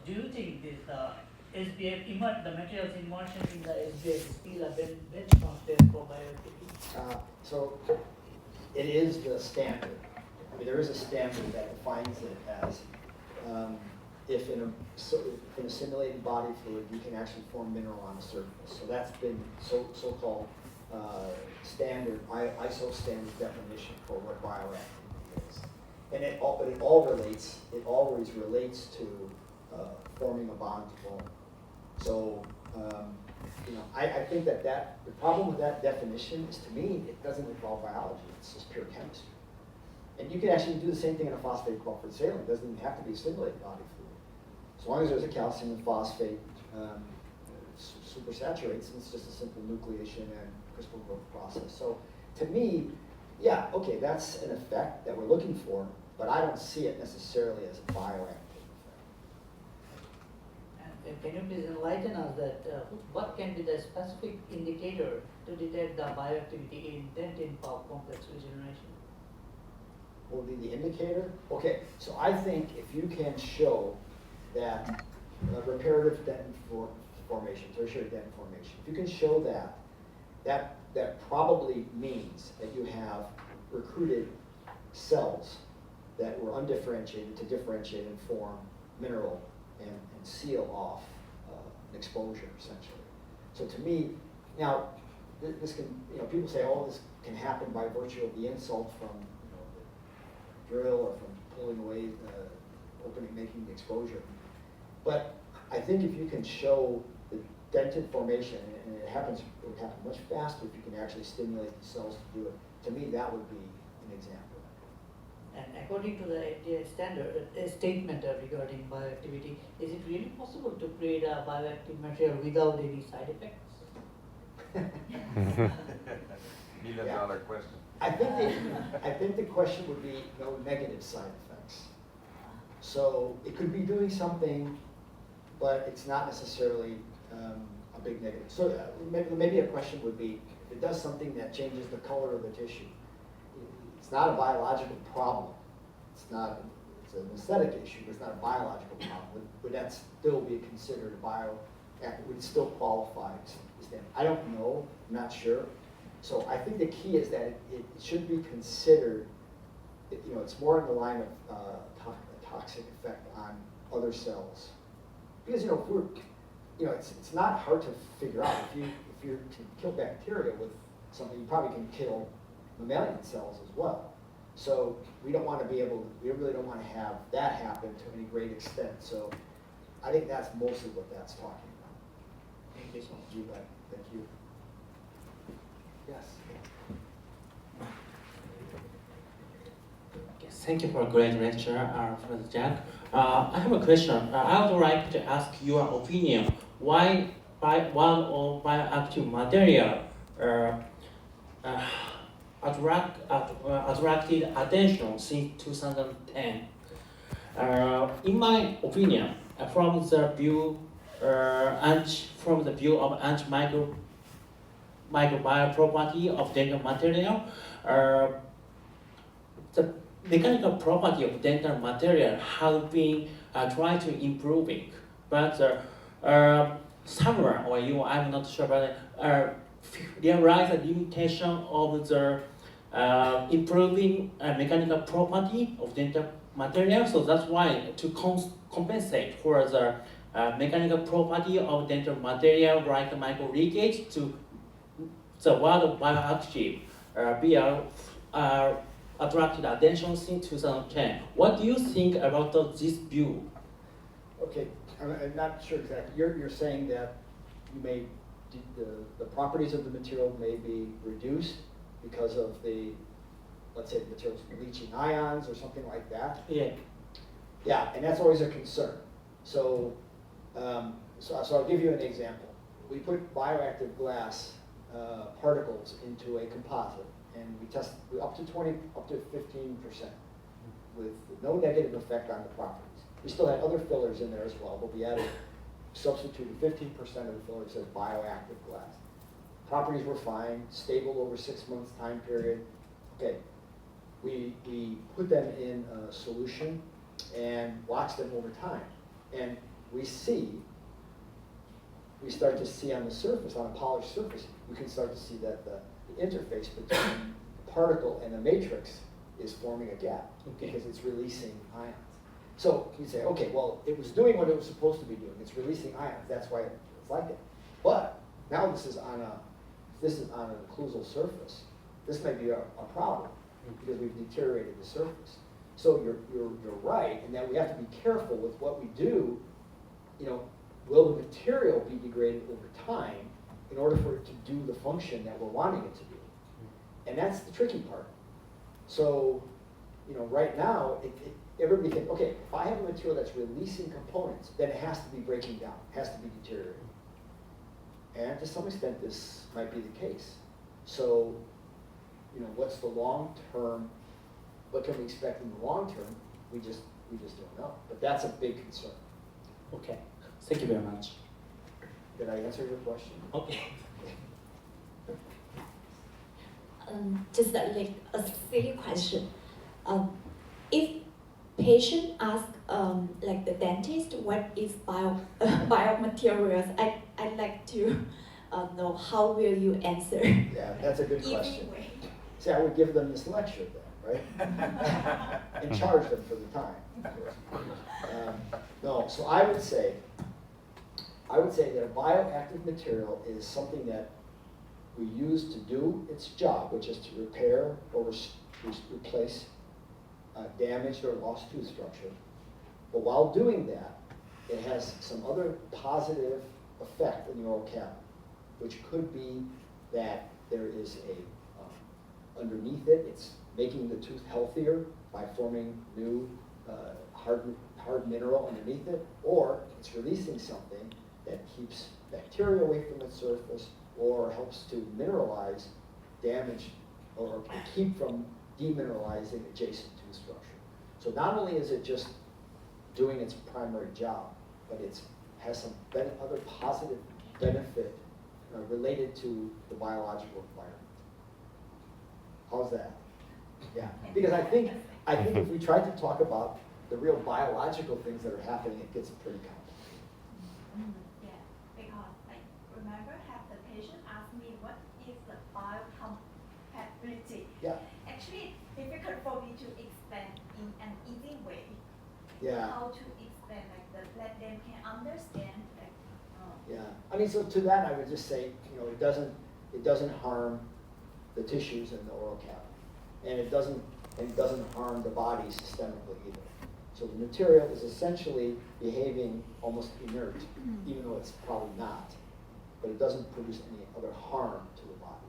do you think this SBF, the materials immersion in the SBF steel have been benchmarked there for bioactivity? So it is the standard. I mean, there is a standard that defines it as if in a simulated body fluid, you can actually form mineral on the surface. So that's been so-called standard, ISO standard definition for what bioactivity is. And it always relates to forming a bond to bone. So, I think that the problem with that definition is, to me, it doesn't involve biology, it's just pure chemistry. And you can actually do the same thing in a phosphate Crawford saline. It doesn't even have to be a simulated body fluid. As long as there's a calcium and phosphate supersaturates, it's just a simple nucleation and crystal growth process. So to me, yeah, okay, that's an effect that we're looking for, but I don't see it necessarily as a bioactive effect. And can you please enlighten us that what can be the specific indicator to detect the bioactivity in dentin pulp complex regeneration? What would be the indicator? Okay, so I think if you can show that reparative dentin formation, tertiary dentin formation, if you can show that probably means that you have recruited cells that were undifferentiated to differentiate and form mineral and seal off an exposure, essentially. So to me, now, this can, people say, oh, this can happen by virtue of the insult from the drill or from pulling away the opening, making the exposure. But I think if you can show the dentin formation, and it would happen much faster if you can actually stimulate the cells to do it. To me, that would be an example. And according to the FDA standard, a statement regarding bioactivity, is it really possible to create a bioactive material without any side effects? $1 million question. I think the question would be no negative side effects. So it could be doing something, but it's not necessarily a big negative. So maybe a question would be, if it does something that changes the color of the tissue, it's not a biological problem. It's an aesthetic issue, but it's not a biological problem. Would that still be considered a would it still qualify? I don't know, I'm not sure. So I think the key is that it should be considered, it's more in the line of a toxic effect on other cells. Because, it's not hard to figure out. If you can kill bacteria with something, you probably can kill mammalian cells as well. So we really don't want to have that happen to any great extent. So I think that's mostly what that's talking about. Thank you so much. You bet. Thank you. Yes. Yes, thank you for a great lecture, Professor Jack. I have a question. I would like to ask your opinion. Why one of bioactive material attracted attention since 2010? In my opinion, from the view of antimicrobial property of dental material, the mechanical property of dental material has been tried to improving, but someone or you, I'm not sure, but realize the limitation of the improving mechanical property of dental material. So that's why to compensate for the mechanical property of dental material like micro leakage to the word of bioactive attracted attention since 2010. What do you think about this view? Okay, I'm not sure exactly. You're saying that the properties of the material may be reduced because of let's say the material's leaching ions or something like that? Yeah. Yeah, and that's always a concern. So I'll give you an example. We put bioactive glass particles into a composite, and we test up to 15% with no negative effect on the properties. We still had other fillers in there as well, but we substituted 15% of the fillers as bioactive glass. Properties were fine, stable over 6 months time period. Okay, we put them in a solution and watched them over time. And we start to see on the surface, on a polished surface, we can start to see that the interface between the particle and the matrix is forming a gap Okay. because it's releasing ions. So you say, okay, well, it was doing what it was supposed to be doing. It's releasing ions. That's why it's like that. But now this is on an occlusal surface. This may be a problem because we've deteriorated the surface. So you're right in that we have to be careful with what we do. You know, will the material be degraded over time in order for it to do the function that we're wanting it to do? And that's the tricky part. So, you know, right now, everybody thinks, okay, if I have a material that's releasing components, then it has to be breaking down, it has to be deteriorating. And to some extent, this might be the case. So, you know, what's the long term? What can we expect in the long term? We just don't know. But that's a big concern. Okay. Thank you very much. Did I answer your question? Okay. Just like a silly question. If patient ask like the dentist what is biomaterials, I'd like to know how will you answer? Yeah, that's a good question. Easy way. See, I would give them this lecture then, right? And charge them for the time. No, so I would say that a bioactive material is something that we use to do its job, which is to repair or replace damaged or lost tooth structure. But while doing that, it has some other positive effect in the oral cavity, which could be that there is underneath it, it's making the tooth healthier by forming new hard mineral underneath it, or it's releasing something that keeps bacteria away from the surface or helps to mineralize damaged or keep from demineralizing adjacent tooth structure. So not only is it just doing its primary job, but it has some other positive benefit related to the biological environment. How's that? Yeah, because I think if we try to talk about the real biological things that are happening, it gets pretty complicated. Yeah, because I remember have the patient ask me what is the biocompatibility. Yeah, Actually, it's difficult for me to explain in an easy way. yeah, How to explain let them can understand. yeah. I mean, so to that, I would just say, you know, it doesn't harm the tissues in the oral cavity, and it doesn't harm the body systemically either. So the material is essentially behaving almost inert, even though it's probably not. But it doesn't produce any other harm to the body.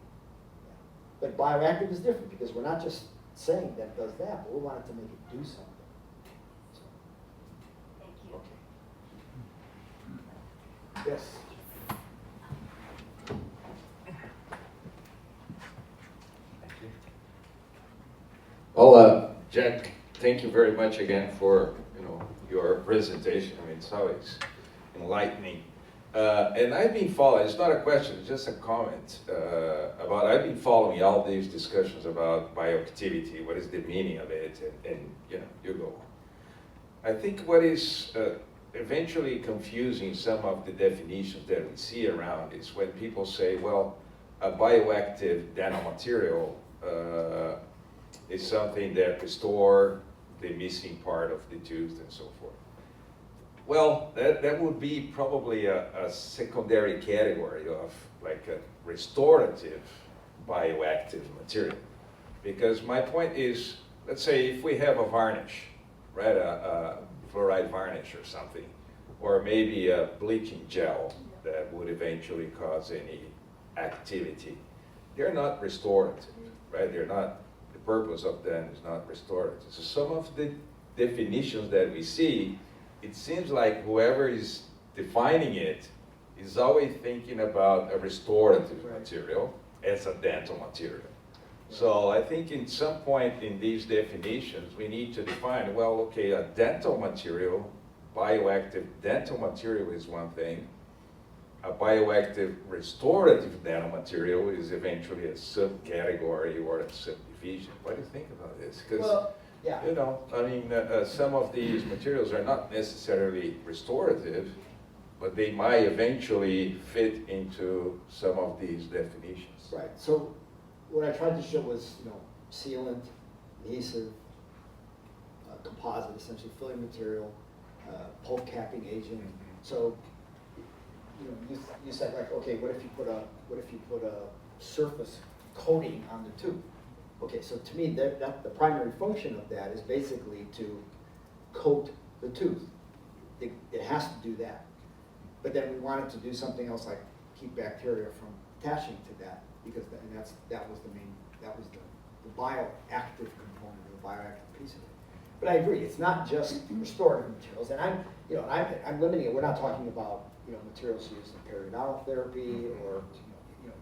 Yeah. But bioactive is different because we're not just saying that it does that, but we want it to make it do something. So, Thank you. okay. Yes. Well, Jack, thank you very much again for your presentation. I mean, it's always enlightening. And I've been following, it's not a question, it's just a comment I've been following all these discussions about bioactivity, what is the meaning of it, and you go on. I think what is eventually confusing some of the definitions that we see around is when people say, well, a bioactive nanomaterial is something that restores the missing part of the tooth and so forth. Well, that would be probably a secondary category of like a restorative bioactive material. Because my point is, let's say if we have a varnish, right, a fluoride varnish or something, or maybe a bleaching gel that would eventually cause any activity, they're not restorative, right? They're not, the purpose of them is not restorative. So some of the definitions that we see, it seems like whoever is defining it is always thinking about a restorative material as a dental material. So I think in some point in these definitions, we need to define, well, okay, a dental material, bioactive dental material is one thing. A bioactive restorative nanomaterial is eventually a subcategory or a subdivision. What do you think about this? Because Yeah. You know, I mean, some of these materials are not necessarily restorative, but they might eventually fit into some of these definitions. Right, so what I tried to show was, sealant, adhesive, composite, essentially filling material, pulp capping agent. So, you said like, okay, what if you put a surface coating on the tooth? Okay, so to me, that the primary function of that is basically to coat the tooth. It has to do that. But then we wanted to do something else like keep bacteria from attaching to that, because that was the bioactive component, or the bioactive piece of it. But I agree, it's not just restorative materials, and I'm limiting it. We're not talking about materials used in periodontal therapy or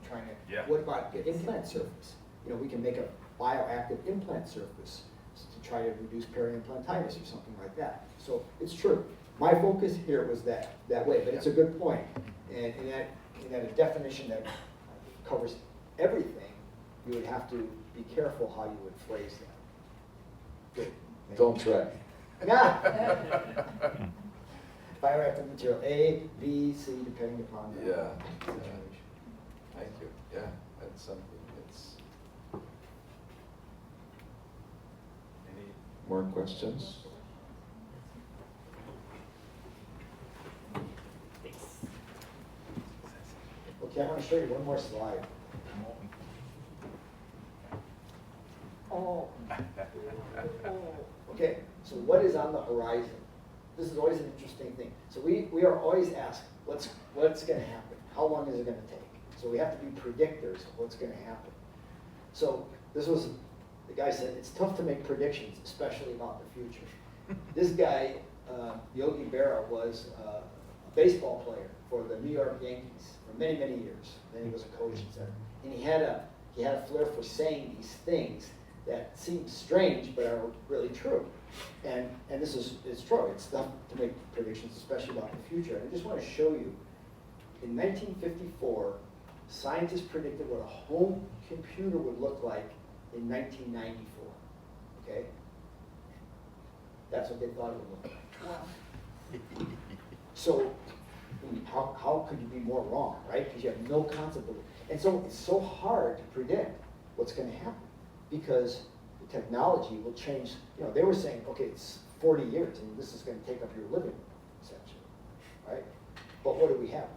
trying to. Yeah. What about the implant surface? We can make a bioactive implant surface to try to reduce periimplantitis or something like that. So it's true. My focus here was that way, but it's a good point. And in that a definition that covers everything, you would have to be careful how you would phrase that. Good. Don't try. Nah. Bioactive material A, B, C, depending upon the Yeah. situation. Thank you. Yeah, that's something that's. Any more questions? Okay, I want to show you one more slide. Oh. Okay, so what is on the horizon? This is always an interesting thing. So we are always asked, what's going to happen? How long is it going to take? So we have to be predictors of what's going to happen. So the guy said, it's tough to make predictions, especially about the future. This guy, Yogi Berra, was a baseball player for the New York Yankees for many, many years. Then he was a coach, etc. And he had a flair for saying these things that seem strange but are really true. And it's true. It's tough to make predictions, especially about the future. And I just want to show you, in 1954, scientists predicted what a home computer would look like in 1994. Okay? That's what they thought it would look like. So, how could you be more wrong, right? Because you have no concept of it. And so it's so hard to predict what's going to happen, because the technology will change. They were saying, okay, it's 40 years, and this is going to take up your living room, essentially, right? But what do we have?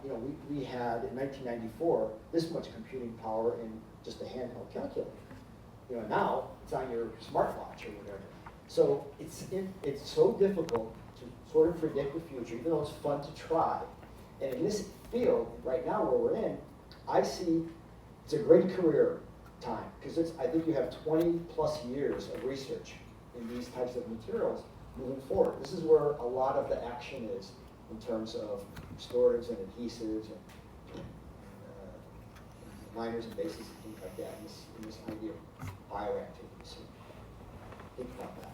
We had, in 1994, this much computing power in just a handheld calculator. Now it's on your smartwatch or whatever. So it's so difficult to sort of predict the future, even though it's fun to try. And in this field, right now where we're in, I see it's a great career time, because I think you have 20 plus years of research in these types of materials moving forward. This is where a lot of the action is in terms of restoratives and adhesives and liners and bases and things like that, in this idea of bioactivity. So think about that.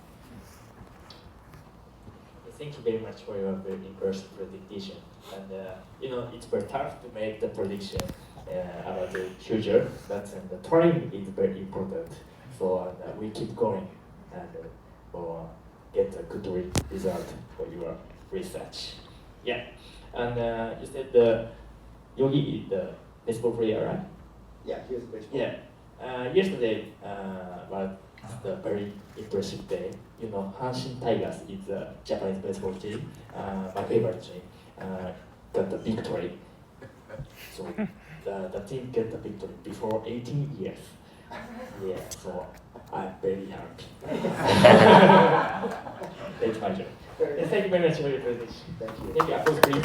Thank you very much for your very impressive prediction. And it's very tough to make the prediction about the future, but the time is very important. So we keep going and we'll get a good result for your research. Yeah, and you said Yogi is the baseball player, right? Yeah, here's the baseball. Yeah. Yesterday was the very impressive day. Hanshin Tigers is a Japanese baseball team, my favorite team, got the victory. So the team get the victory before 18 years. Yeah, so I'm very happy. That's my job. Thank you very much for your presentation. Thank you. Thank you. Applause, please.